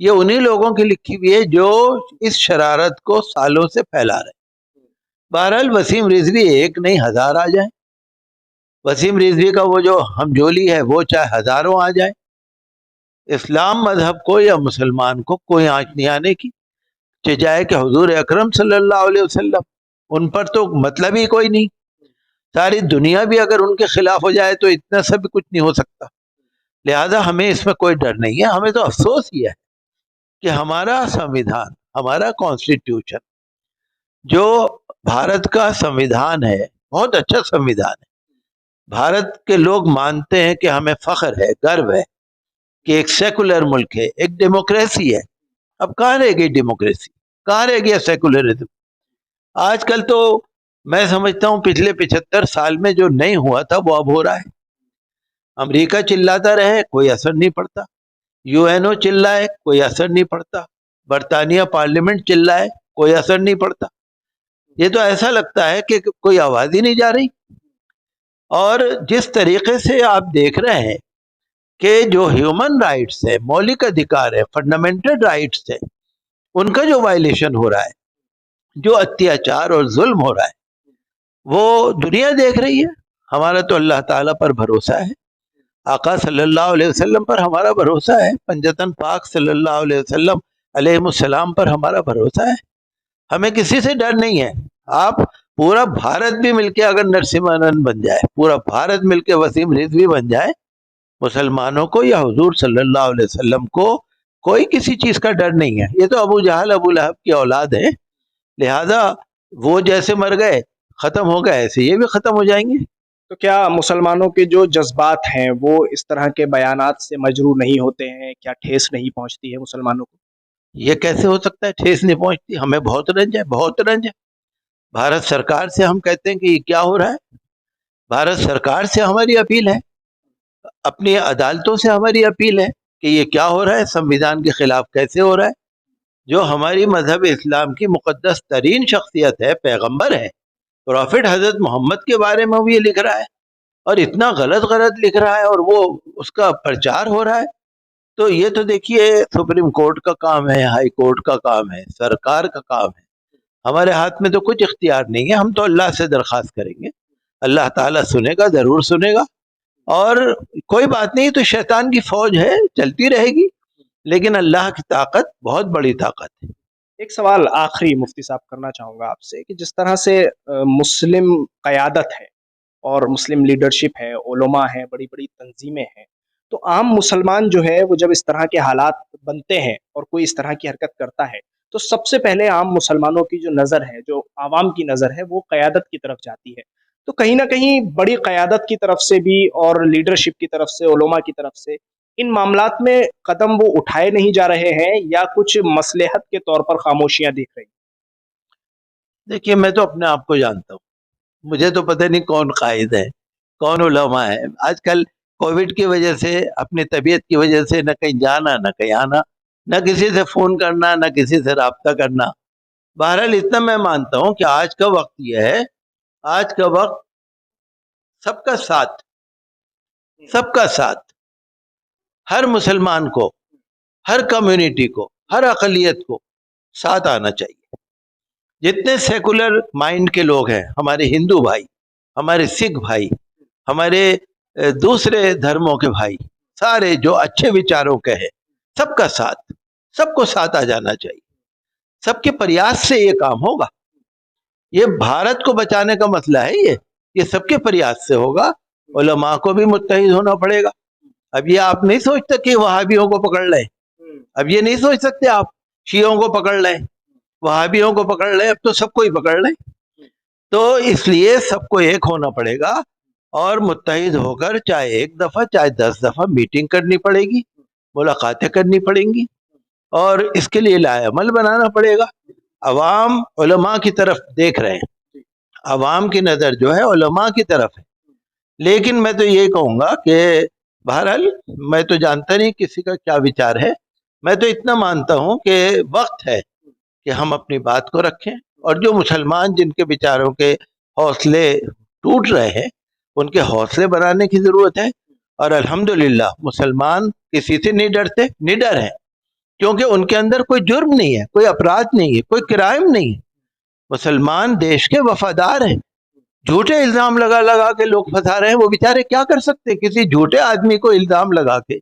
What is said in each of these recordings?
یہ انہی لوگوں کی لکھی ہوئی ہے جو اس شرارت کو سالوں سے پھیلا رہے. بہرحال وسیم رضوی ایک نہیں ہزار آ جائیں. وسیم رضوی کا وہ جو ہمجولی ہے وہ چاہے ہزاروں آ جائیں. اسلام مذہب کو یا مسلمان کو کوئی آنچ نہیں آنے کی. چاہے کہ حضور اکرم صلی اللہ علیہ وسلم، ان پر تو مطلب ہی کوئی نہیں. ساری دنیا بھی اگر ان کے خلاف ہو جائے تو اتنا سا بھی کچھ نہیں ہو سکتا. لہذا ہمیں اس میں کوئی ڈر نہیں ہے. ہمیں تو افسوس یہ ہے کہ ہمارا سنویدھان، ہمارا کانسٹیٹیوشن جو بھارت کا سنویدھان ہے، بہت اچھا سنویدھان ہے. بھارت کے لوگ مانتے ہیں کہ ہمیں فخر ہے، گرو ہے کہ ایک سیکولر ملک ہے، ایک ڈیموکریسی ہے. اب کہاں رہ گئی ڈیموکریسی؟ کہاں رہ گیا سیکولرزم؟ آج کل تو میں سمجھتا ہوں پچھلے 75 سال میں جو نہیں ہوا تھا وہ اب ہو رہا ہے. امریکہ چلاتا رہے کوئی اثر نہیں پڑتا، یو این او چلائے کوئی اثر نہیں پڑتا، برطانیہ پارلیمنٹ چلائے کوئی اثر نہیں پڑتا. یہ تو ایسا لگتا ہے کہ کوئی آواز ہی نہیں جا رہی. اور جس طریقے سے آپ دیکھ رہے ہیں کہ جو ہیومن رائٹس ہے، مولک ادھیکار ہے، فنڈامنٹل رائٹس ہے، ان کا جو وائلیشن ہو رہا ہے، جو اتیاچار اور ظلم ہو رہا ہے، وہ دنیا دیکھ رہی ہے. ہمارا تو اللہ تعالیٰ پر بھروسہ ہے، آقا صلی اللہ علیہ وسلم پر ہمارا بھروسہ ہے، پنجتن پاک صلی اللہ علیہ وسلم علیہ السلام پر ہمارا بھروسہ ہے. ہمیں کسی سے ڈر نہیں ہے. آپ پورا بھارت بھی مل کے اگر نرسمہانند بن جائے، پورا بھارت مل کے وسیم رضوی بن جائے، مسلمانوں کو یا حضور صلی اللہ علیہ وسلم کو کوئی کسی چیز کا ڈر نہیں ہے. یہ تو ابو جہل ابو لہب کی اولاد ہے. لہذا وہ جیسے مر گئے ختم ہو گئے، ایسے یہ بھی ختم ہو جائیں گے. تو کیا مسلمانوں کے جو جذبات ہیں وہ اس طرح کے بیانات سے مجروح نہیں ہوتے ہیں؟ کیا ٹھیس نہیں پہنچتی ہے مسلمانوں کو؟ یہ کیسے ہو سکتا ہے ٹھیس نہیں پہنچتی؟ ہمیں بہت رنج ہے، بہت رنج ہے. بھارت سرکار سے ہم کہتے ہیں کہ یہ کیا ہو رہا ہے. بھارت سرکار سے ہماری اپیل ہے، اپنی عدالتوں سے ہماری اپیل ہے کہ یہ کیا ہو رہا ہے، سنویدھان کے خلاف کیسے ہو رہا ہے. جو ہماری مذہب اسلام کی مقدس ترین شخصیت ہے، پیغمبر ہے، پروفٹ حضرت محمد کے بارے میں وہ یہ لکھ رہا ہے اور اتنا غلط لکھ رہا ہے اور وہ اس کا پرچار ہو رہا ہے. تو یہ تو دیکھیے سپریم کورٹ کا کام ہے، ہائی کورٹ کا کام ہے، سرکار کا کام ہے. ہمارے ہاتھ میں تو کچھ اختیار نہیں ہے. ہم تو اللہ سے درخواست کریں گے، اللہ تعالیٰ سنے گا، ضرور سنے گا. اور کوئی بات نہیں، تو شیطان کی فوج ہے، چلتی رہے گی، لیکن اللہ کی طاقت بہت بڑی طاقت ہے. ایک سوال آخری مفتی صاحب کرنا چاہوں گا آپ سے کہ جس طرح سے مسلم قیادت ہے اور مسلم لیڈرشپ ہے، علماء ہیں، بڑی بڑی تنظیمیں ہیں، تو عام مسلمان جو ہے وہ جب اس طرح کے حالات بنتے ہیں اور کوئی اس طرح کی حرکت کرتا ہے تو سب سے پہلے عام مسلمانوں کی جو نظر ہے، جو عوام کی نظر ہے، وہ قیادت کی طرف جاتی ہے. تو کہیں نہ کہیں بڑی قیادت کی طرف سے بھی اور لیڈرشپ کی طرف سے، علماء کی طرف سے ان معاملات میں قدم وہ اٹھائے نہیں جا رہے ہیں یا کچھ مصلحت کے طور پر خاموشیاں دیکھ رہی ہیں؟ دیکھیے میں تو اپنے آپ کو جانتا ہوں، مجھے تو پتہ نہیں کون قائد ہے، کون علماء ہے. آج کل کووڈ کی وجہ سے، اپنی طبیعت کی وجہ سے، نہ کہیں جانا نہ کہیں آنا، نہ کسی سے فون کرنا، نہ کسی سے رابطہ کرنا. بہرحال اتنا میں مانتا ہوں کہ آج کا وقت یہ ہے، آج کا وقت سب کا ساتھ، سب کا ساتھ، ہر مسلمان کو، ہر کمیونٹی کو، ہر اقلیت کو ساتھ آنا چاہیے. جتنے سیکولر مائنڈ کے لوگ ہیں، ہمارے ہندو بھائی، ہمارے سکھ بھائی، ہمارے دوسرے دھرموں کے بھائی، سارے جو اچھے وچاروں کے ہیں، سب کا ساتھ، سب کو ساتھ آ جانا چاہیے. سب کے پریاس سے یہ کام ہوگا. یہ بھارت کو بچانے کا مسئلہ ہے، یہ سب کے پریاس سے ہوگا. علماء کو بھی متحد ہونا پڑے گا. اب یہ آپ نہیں سوچتے کہ وہابیوں کو پکڑ لیں، اب یہ نہیں سوچ سکتے آپ شیعوں کو پکڑ لیں، وہابیوں کو پکڑ لیں، اب تو سب کو ہی پکڑ لیں. تو اس لیے سب کو ایک ہونا پڑے گا اور متحد ہو کر چاہے ایک دفعہ چاہے 10 دفعہ میٹنگ کرنی پڑے گی، ملاقاتیں کرنی پڑیں گی، اور اس کے لیے لائے عمل بنانا پڑے گا. عوام علماء کی طرف دیکھ رہے ہیں، عوام کی نظر جو ہے علماء کی طرف ہے. لیکن میں تو یہ کہوں گا کہ بہرحال میں تو جانتا نہیں کسی کا کیا وچار ہے. میں تو اتنا مانتا ہوں کہ وقت ہے کہ ہم اپنی بات کو رکھیں، اور جو مسلمان جن کے بیچاروں کے حوصلے ٹوٹ رہے ہیں ان کے حوصلے بنانے کی ضرورت ہے. اور الحمدللہ مسلمان کسی سے نہیں ڈرتے، نڈر ہیں. کیونکہ ان کے اندر کوئی جرم نہیں ہے، کوئی اپرادھ نہیں ہے، کوئی کرائم نہیں ہے. مسلمان دیش کے وفادار ہیں. جھوٹے الزام لگا لگا کے لوگ پھنسا رہے ہیں، وہ بیچارے کیا کر سکتے؟ کسی جھوٹے آدمی کو الزام لگا کے،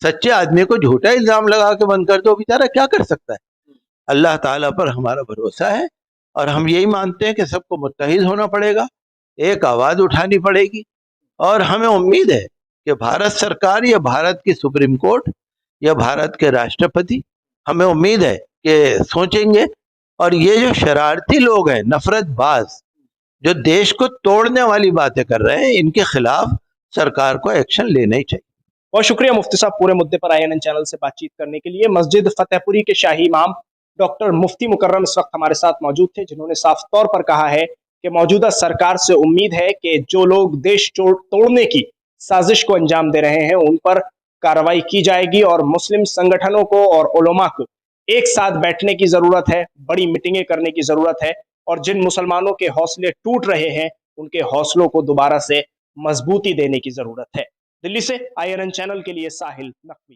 سچے آدمی کو جھوٹا الزام لگا کے بند کر دو، بیچارہ کیا کر سکتا ہے؟ اللہ تعالیٰ پر ہمارا بھروسہ ہے، اور ہم یہی مانتے ہیں کہ سب کو متحد ہونا پڑے گا، ایک آواز اٹھانی پڑے گی. اور ہمیں امید ہے کہ بھارت سرکار یا بھارت کی سپریم کورٹ یا بھارت کے راشٹرپتی، ہمیں امید ہے کہ سوچیں گے، اور یہ جو شرارتی لوگ ہیں، نفرت باز، جو دیش کو توڑنے والی باتیں کر رہے ہیں، ان کے خلاف سرکار کو ایکشن لینا ہی چاہیے. بہت شکریہ مفتی صاحب پورے مدعے پر INN چینل سے بات چیت کرنے کے لیے. مسجد فتح پوری کے شاہی امام ڈاکٹر مفتی مکرم اس وقت ہمارے ساتھ موجود تھے، جنہوں نے صاف طور پر کہا ہے کہ موجودہ سرکار سے امید ہے کہ جو لوگ دیش توڑنے کی سازش کو انجام دے رہے ہیں ان پر کارروائی کی جائے گی، اور مسلم سنگٹھنوں کو اور علماء کو ایک ساتھ بیٹھنے کی ضرورت ہے، بڑی میٹنگیں کرنے کی ضرورت ہے، اور جن مسلمانوں کے حوصلے ٹوٹ رہے ہیں ان کے حوصلوں کو دوبارہ سے مضبوطی دینے کی ضرورت ہے. دلی سے INN چینل کے لیے ساحل نقوی.